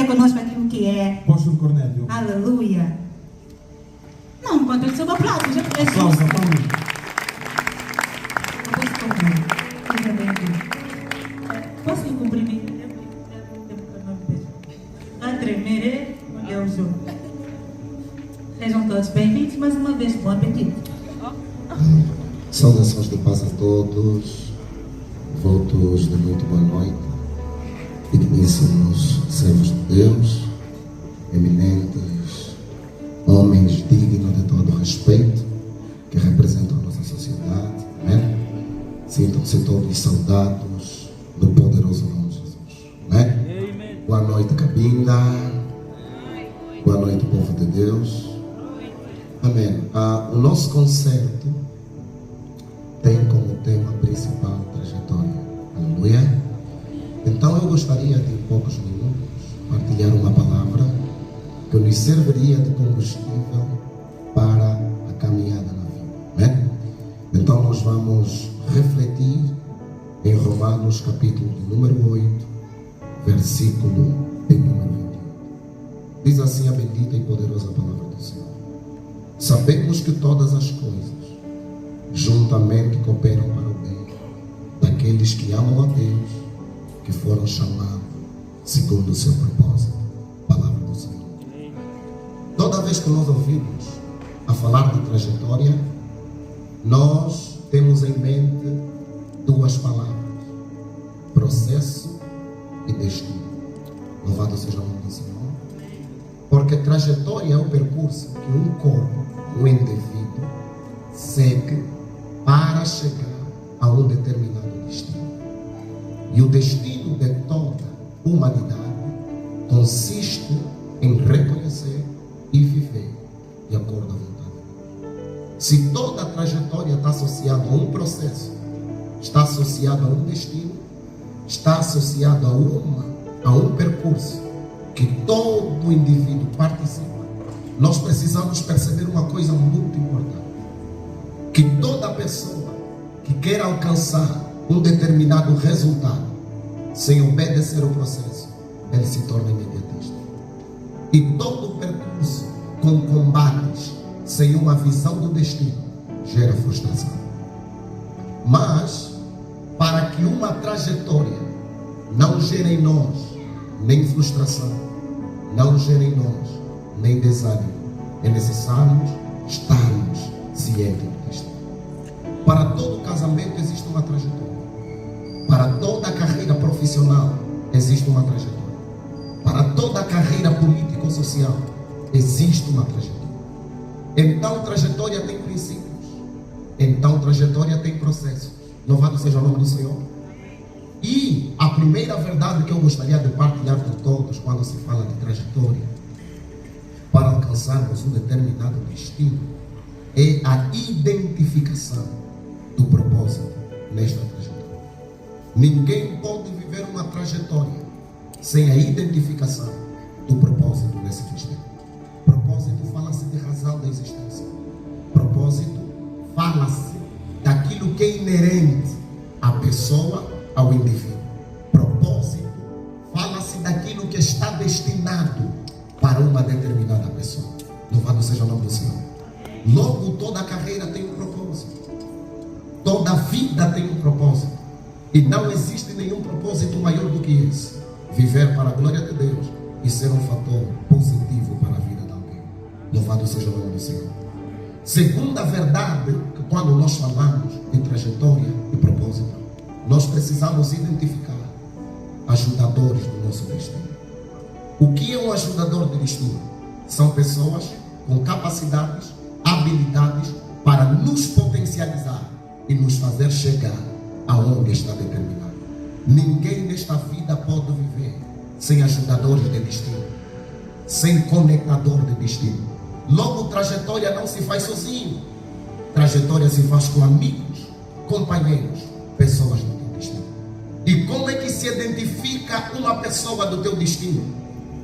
conosco aquilo que é. Apóstolo Cornélio. Aleluia. Não, enquanto ele sob aplausos, já é Aplausos, justo. aplausos. Apóstolo Cornélio, seja bem-vindo. Posso lhe cumprimentar? A tremer, onde eu sou. Sejam todos bem-vindos mais uma vez. Bom apetite. Saudações de paz a todos, votos de muito boa noite, digníssimos servos de Deus, eminentes, homens dignos de todo respeito, que representam a nossa sociedade, amém? Sintam-se todos saudados do poderoso nome de Jesus, amém? Boa noite, Cabinda, boa noite, povo de Deus, amém. O nosso concerto tem como tema principal trajetória. Aleluia. Então eu gostaria de, em poucos minutos, partilhar uma palavra que nos serviria de combustível para a caminhada na vida. Né? Então nós vamos refletir em Romanos capítulo de número 8, versículo de número 21. Diz assim a bendita e poderosa palavra do Senhor. Sabemos que todas as coisas juntamente cooperam para o bem daqueles que amam a Deus, que foram chamados segundo o seu propósito. Palavra do Senhor. Toda vez que nós ouvimos a falar de trajetória, nós temos em mente duas palavras: processo e destino. Louvado seja o nome do Senhor. Porque trajetória é o percurso que um corpo, um indivíduo, segue para chegar a um determinado destino. E o destino de toda a humanidade consiste em reconhecer e viver de acordo à vontade de Deus. Se toda a trajetória está associada a um processo, está associada a um destino, está associada a um percurso que todo indivíduo participa, nós precisamos perceber uma coisa muito importante: que toda pessoa que quer alcançar um determinado resultado sem obedecer o processo, ele se torna imediatista. E todo percurso com combates sem uma visão do destino gera frustração. Mas para que uma trajetória não gere em nós nem frustração, não gere em nós nem desânimo, é necessário estarmos cientes do destino. Para todo casamento existe uma trajetória. Para toda a carreira profissional existe uma trajetória. Para toda a carreira político-social existe uma trajetória. Então trajetória tem princípios. Então trajetória tem processo. Louvado seja o nome do Senhor. E a primeira verdade que eu gostaria de partilhar com todos quando se fala de trajetória, para alcançarmos um determinado destino, é a identificação do propósito nesta trajetória. Ninguém pode viver uma trajetória sem a identificação do propósito nesse destino. Propósito fala-se de razão da existência. Propósito fala-se daquilo que é inerente à pessoa, ao indivíduo. Propósito fala-se daquilo que está destinado para uma determinada pessoa. Louvado seja o nome do Senhor. Logo, toda a carreira tem um propósito. Toda a vida tem um propósito. E não existe nenhum propósito maior do que esse: viver para a glória de Deus e ser um fator positivo para a vida de alguém. Louvado seja o nome do Senhor. Segunda verdade, que quando nós falamos de trajetória e propósito, nós precisamos identificar ajudadores do nosso destino. O que é um ajudador de destino? São pessoas com capacidades, habilidades para nos potencializar e nos fazer chegar aonde está determinado. Ninguém nesta vida pode viver sem ajudadores de destino, sem conectador de destino. Logo, trajetória não se faz sozinho. Trajetória se faz com amigos, companheiros, pessoas do teu destino. E como é que se identifica uma pessoa do teu destino?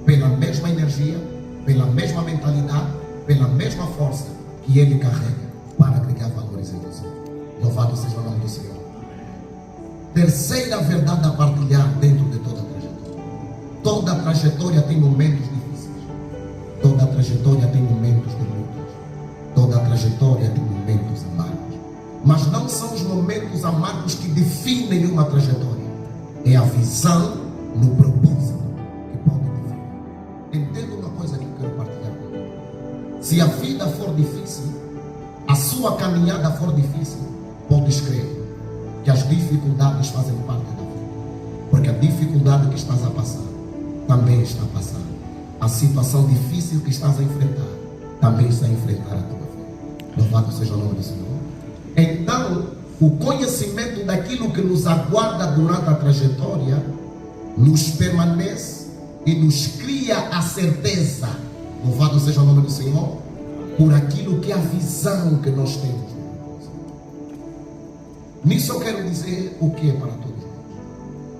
Pela mesma energia, pela mesma mentalidade, pela mesma força que ele carrega para agregar valores em você. Louvado seja o nome do Senhor. Terceira verdade a partilhar dentro de toda a trajetória: Toda trajetória tem momentos difíceis. Toda trajetória tem momentos de lutas. Toda trajetória tem momentos amargos. Mas não são os momentos amargos que definem uma trajetória. É a visão no propósito que pode definir. Entenda uma coisa que eu quero partilhar com você. Se a vida for difícil, a sua caminhada for difícil, podes crer que as dificuldades fazem parte da vida. Porque a dificuldade que estás a passar também está a passar. A situação difícil que estás a enfrentar também está a enfrentar a tua vida. Louvado seja o nome do Senhor. Então, o conhecimento daquilo que nos aguarda durante a trajetória nos permanece e nos cria a certeza, louvado seja o nome do Senhor, por aquilo que é a visão que nós temos. Nisso eu quero dizer o que é para todos nós.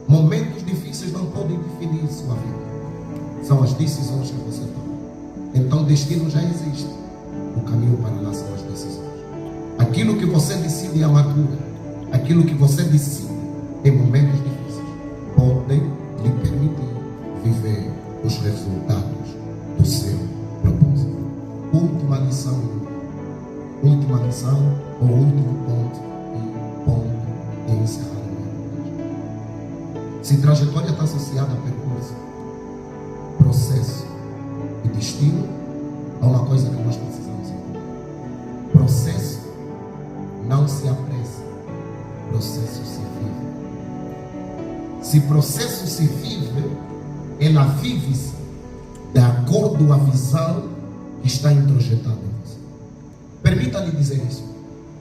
Momentos difíceis não podem definir sua vida. São as decisões que você toma. Então o destino já existe. O caminho para lá são as decisões. Aquilo que você decide em amargura, aquilo que você decide em momentos difíceis, podem lhe permitir viver os resultados do seu propósito. Última lição ou último ponto de encerrar o meu. Se trajetória está associada a percurso, processo e destino, há uma coisa que nós precisamos entender. Processo não se apressa, processo se vive. Se processo se vive, ela vive-se de acordo com a visão que está introjetada em você. Permita-lhe dizer isso.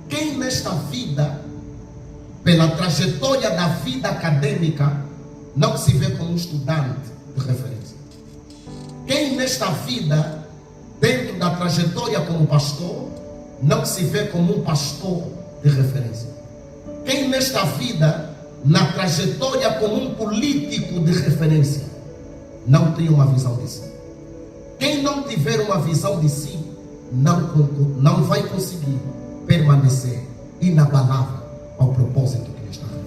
Quem nesta vida, pela trajetória da vida acadêmica, não se vê como um estudante de referência? Quem nesta vida, dentro da trajetória como pastor, não se vê como um pastor de referência? Quem nesta vida, na trajetória como um político de referência, não tem uma visão de si? Quem não tiver uma visão de si, não vai conseguir permanecer inabalável ao propósito que ele está vivendo.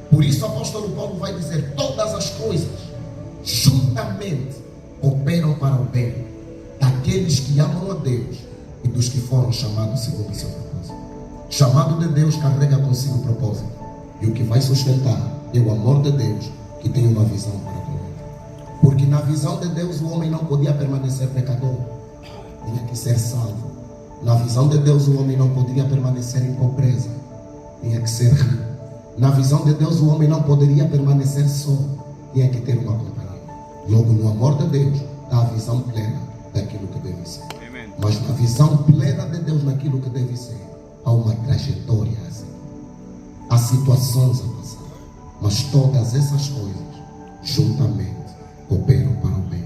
Por isso o apóstolo Paulo vai dizer: todas as coisas juntamente operam para o bem daqueles que amam a Deus e dos que foram chamados segundo o seu propósito. Chamado de Deus carrega consigo o propósito, e o que vai sustentar é o amor de Deus, que tem uma visão para com ele. Porque na visão de Deus o homem não podia permanecer pecador, tinha que ser salvo. Na visão de Deus o homem não poderia permanecer em pobreza, tinha que ser rico. Na visão de Deus o homem não poderia permanecer só, tinha que ter uma companhia. Logo, no amor de Deus está a visão plena daquilo que deve ser. Amém. Mas na visão plena de Deus naquilo que deve ser, há uma trajetória a seguir, há situações a passar, mas todas essas coisas juntamente cooperam para o bem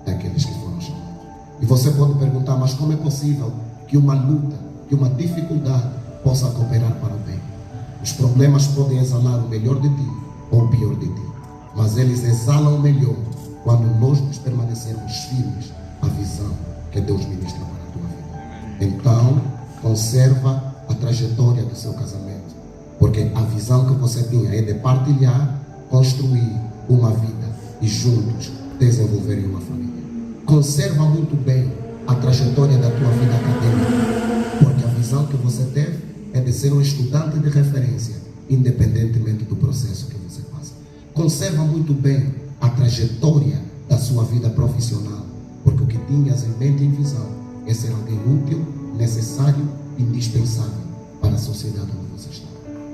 daqueles que foram chamados. E você pode perguntar: mas como é possível que uma luta, que uma dificuldade possa cooperar para o bem? Os problemas podem exalar o melhor de ti ou o pior de ti, mas eles exalam o melhor quando nós nos permanecermos firmes à visão que Deus ministra para a tua vida. Então, conserva a trajetória do seu casamento, porque a visão que você tinha é de partilhar, construir uma vida e juntos desenvolverem uma família. Conserva muito bem a trajetória da tua vida acadêmica, porque a visão que você teve é de ser um estudante de referência, independentemente do processo que você passa. Conserva muito bem a trajetória da sua vida profissional, porque o que tinhas em mente e em visão é ser alguém útil, necessário, indispensável para a sociedade onde você está.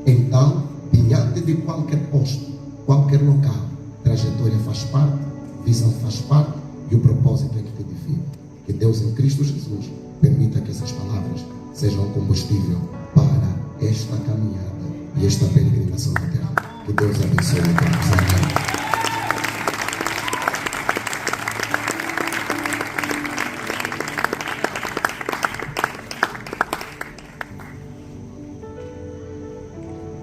Então, diante de qualquer posto, qualquer local, trajetória faz parte, visão faz parte, e o propósito é que te define. Que Deus em Cristo Jesus permita que essas palavras sejam combustível para esta caminhada e esta peregrinação na terra. Que Deus abençoe a todos. Amém.